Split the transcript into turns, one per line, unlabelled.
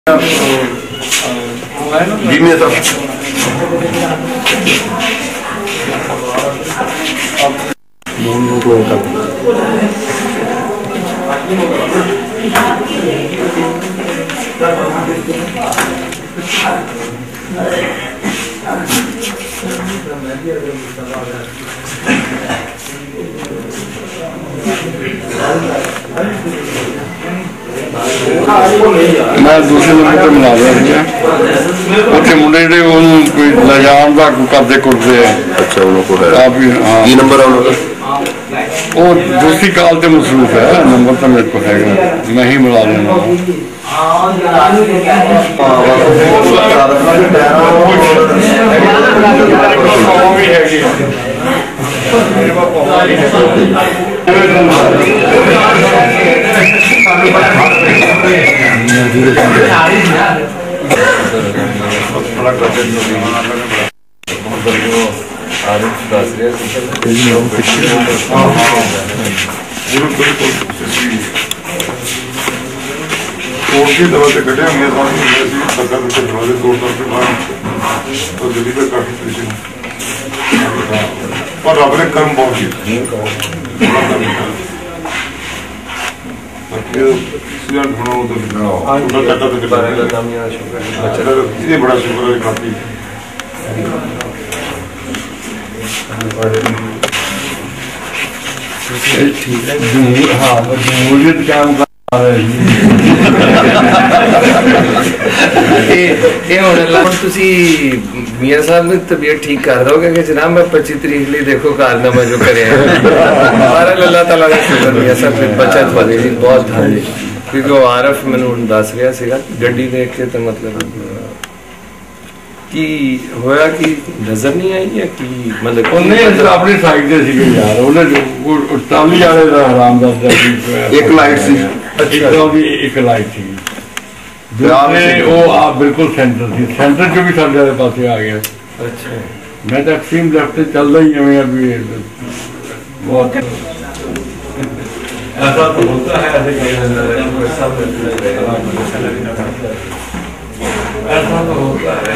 बीमे तक मैं दूसरे नंबर पर मिला लिया उत्थे मुंडे जिहड़े ओनू कोई लिजाण दा करदे कुरदे है। अच्छा उनको है काफी। हाँ की नंबर है उनका? वो दूसरी कॉल ते मसरूफ है, नंबर तो मेरे को है, मैं ही मिला लेना। की दवा से कटे हमने सरकार के दरवाजे तोड़ करके बाहर तो दिल्ली पे काफी पेशेंट पर रब ने कर्म बहुत किया ये बड़ा शुक्र है काफी। ठीक है हाँ जमहूरियत काम मियाँ साहब ने तबीयत ठीक कर दोगे कि जनाब मैं 25 तरीक लिए देखो कारनामा जो करे अल्लाह ताला का शुक्र मियाँ साहब बचत वाली जी बहुत था जी क्योंकि वो आरफ मैंने दस रहा सीगा गड्डी देख के तो मतलब की होया कि नजर नहीं आई है कि मतलब अपनी साइड से सीगे यार उन्हें टाली वाले दा हराम दा एक लाइट सी एक लाइट थी वो आप बिल्कुल सेंटर थी सेंटर जो भी साढ़े वाले पास आ गया। अच्छा मैं तो एक्सट्रीम लेफ्ट से चल रही हूँ अभी बहुत ऐसा तो होता है ऐसा तो होता है